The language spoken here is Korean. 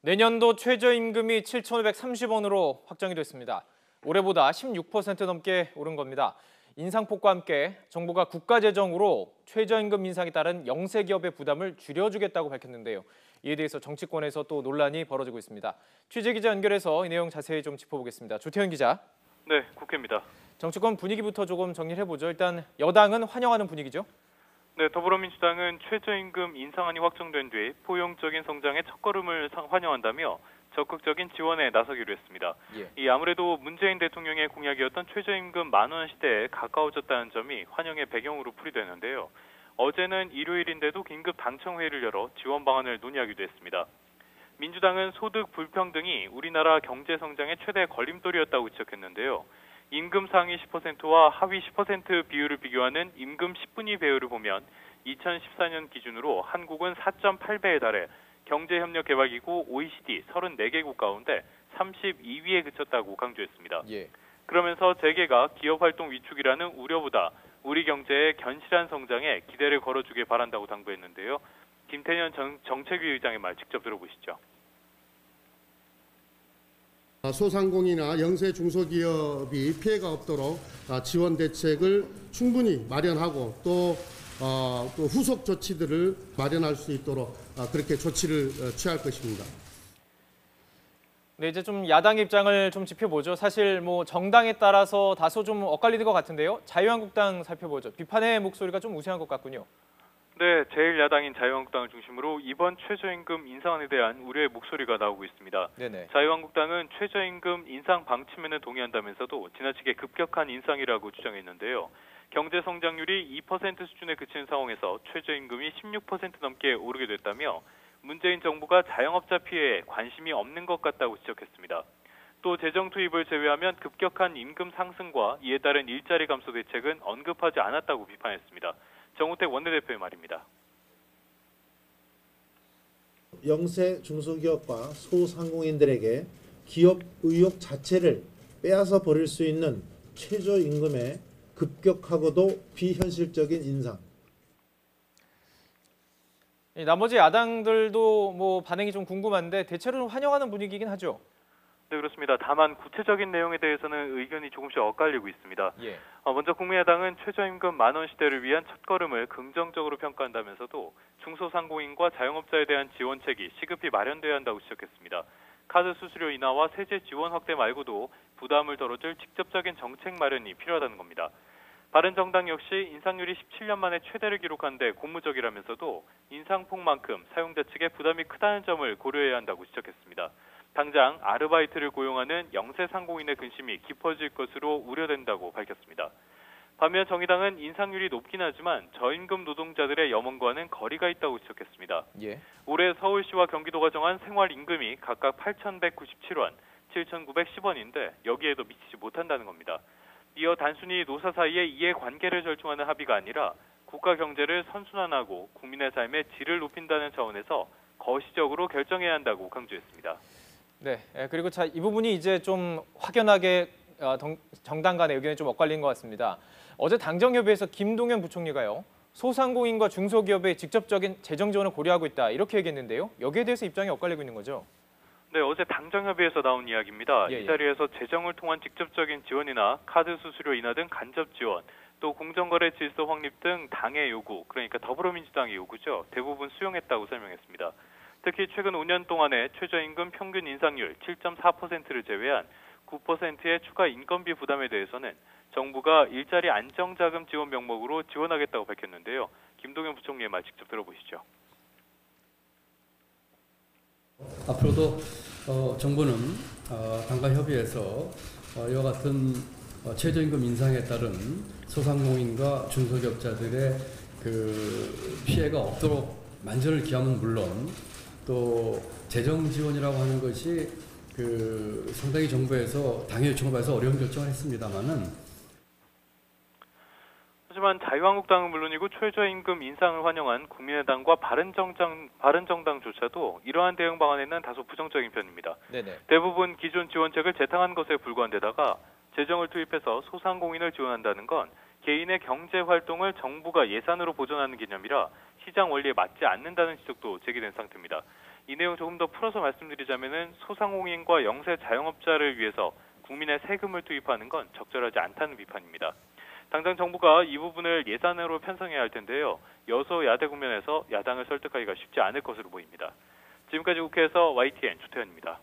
내년도 최저임금이 7,530원으로 확정이 됐습니다. 올해보다 16% 넘게 오른 겁니다. 인상폭과 함께 정부가 국가재정으로 최저임금 인상에 따른 영세기업의 부담을 줄여주겠다고 밝혔는데요. 이에 대해서 정치권에서 또 논란이 벌어지고 있습니다. 취재기자 연결해서 이 내용 자세히 좀 짚어보겠습니다. 조태현 기자. 네, 국회입니다. 정치권 분위기부터 조금 정리를 해보죠. 일단 여당은 환영하는 분위기죠? 네, 더불어민주당은 최저임금 인상안이 확정된 뒤 포용적인 성장의 첫걸음을 환영한다며 적극적인 지원에 나서기로 했습니다. 이 아무래도 문재인 대통령의 공약이었던 최저임금 10,000원 시대에 가까워졌다는 점이 환영의 배경으로 풀이되는데요. 어제는 일요일인데도 긴급 당청회의를 열어 지원 방안을 논의하기도 했습니다. 민주당은 소득 불평등이 우리나라 경제 성장의 최대 걸림돌이었다고 지적했는데요. 임금 상위 10%와 하위 10% 비율을 비교하는 임금 10분위 배열을 보면 2014년 기준으로 한국은 4.8배에 달해 경제협력개발기구 OECD 34개국 가운데 32위에 그쳤다고 강조했습니다. 그러면서 재계가 기업활동 위축이라는 우려보다 우리 경제의 견실한 성장에 기대를 걸어주길 바란다고 당부했는데요. 김태년 정책위 의장의 말 직접 들어보시죠. 소상공인이나 영세 중소기업이 피해가 없도록 지원 대책을 충분히 마련하고 또 후속 조치들을 마련할 수 있도록 그렇게 조치를 취할 것입니다. 네, 이제 좀 야당 입장을 좀 짚어보죠. 사실 뭐 정당에 따라서 다소 좀 엇갈리는 것 같은데요. 자유한국당 살펴보죠. 비판의 목소리가 좀 우세한 것 같군요. 네, 제1야당인 자유한국당을 중심으로 이번 최저임금 인상안에 대한 우려의 목소리가 나오고 있습니다. 자유한국당은 최저임금 인상 방침에는 동의한다면서도 지나치게 급격한 인상이라고 주장했는데요. 경제 성장률이 2% 수준에 그치는 상황에서 최저임금이 16% 넘게 오르게 됐다며 문재인 정부가 자영업자 피해에 관심이 없는 것 같다고 지적했습니다. 또 재정 투입을 제외하면 급격한 임금 상승과 이에 따른 일자리 감소 대책은 언급하지 않았다고 비판했습니다. 정우택 원내대표의 말입니다. 영세 중소기업과 소상공인들에게 기업 의욕 자체를 빼앗아 버릴 수 있는 최저임금의 급격하고도 비현실적인 인상. 나머지 야당들도 뭐 반응이 좀 궁금한데 대체로 환영하는 분위기긴 하죠. 네, 그렇습니다. 다만 구체적인 내용에 대해서는 의견이 조금씩 엇갈리고 있습니다. 먼저 국민의당은 최저임금 10,000원 시대를 위한 첫걸음을 긍정적으로 평가한다면서도 중소상공인과 자영업자에 대한 지원책이 시급히 마련돼야 한다고 지적했습니다. 카드 수수료 인하와 세제 지원 확대 말고도 부담을 덜어줄 직접적인 정책 마련이 필요하다는 겁니다. 바른정당 역시 인상률이 17년 만에 최대를 기록한 데 고무적이라면서도 인상폭만큼 사용자 측의 부담이 크다는 점을 고려해야 한다고 지적했습니다. 당장 아르바이트를 고용하는 영세 상공인의 근심이 깊어질 것으로 우려된다고 밝혔습니다. 반면 정의당은 인상률이 높긴 하지만 저임금 노동자들의 염원과는 거리가 있다고 지적했습니다. 올해 서울시와 경기도가 정한 생활임금이 각각 8,197원, 7,910원인데 여기에도 미치지 못한다는 겁니다. 이어 단순히 노사 사이의 이해관계를 절충하는 합의가 아니라 국가 경제를 선순환하고 국민의 삶의 질을 높인다는 차원에서 거시적으로 결정해야 한다고 강조했습니다. 네, 그리고 이 부분이 이제 좀 확연하게 정당 간의 의견이 좀 엇갈린 것 같습니다. 어제 당정협의회에서 김동연 부총리가요. 소상공인과 중소기업의 직접적인 재정 지원을 고려하고 있다 이렇게 얘기했는데요. 여기에 대해서 입장이 엇갈리고 있는 거죠? 네, 어제 당정협의에서 나온 이야기입니다. 이 자리에서 재정을 통한 직접적인 지원이나 카드 수수료 인하 등 간접 지원, 또 공정거래 질서 확립 등 당의 요구, 그러니까 더불어민주당의 요구죠. 대부분 수용했다고 설명했습니다. 특히 최근 5년 동안의 최저임금 평균 인상률 7.4%를 제외한 9%의 추가 인건비 부담에 대해서는 정부가 일자리 안정자금 지원 명목으로 지원하겠다고 밝혔는데요. 김동연 부총리의 말 직접 들어보시죠. 앞으로도 정부는 당과 협의해서 이와 같은 최저임금 인상에 따른 소상공인과 중소기업자들의 그 피해가 없도록 만전을 기하면 물론 또 재정 지원이라고 하는 것이 그 상당히 정부에서 당의 요청을 받아서 어려운 결정을 했습니다만은 하지만 자유한국당은 물론이고 최저임금 인상을 환영한 국민의당과 바른정당조차도 이러한 대응 방안에는 다소 부정적인 편입니다. 대부분 기존 지원책을 재탕한 것에 불과한 데다가 재정을 투입해서 소상공인을 지원한다는 건 개인의 경제 활동을 정부가 예산으로 보전하는 개념이라 시장 원리에 맞지 않는다는 지적도 제기된 상태입니다. 이 내용 조금 더 풀어서 말씀드리자면은 소상공인과 영세 자영업자를 위해서 국민의 세금을 투입하는 건 적절하지 않다는 비판입니다. 당장 정부가 이 부분을 예산으로 편성해야 할 텐데요. 여소야대 국면에서 야당을 설득하기가 쉽지 않을 것으로 보입니다. 지금까지 국회에서 YTN 주태현입니다.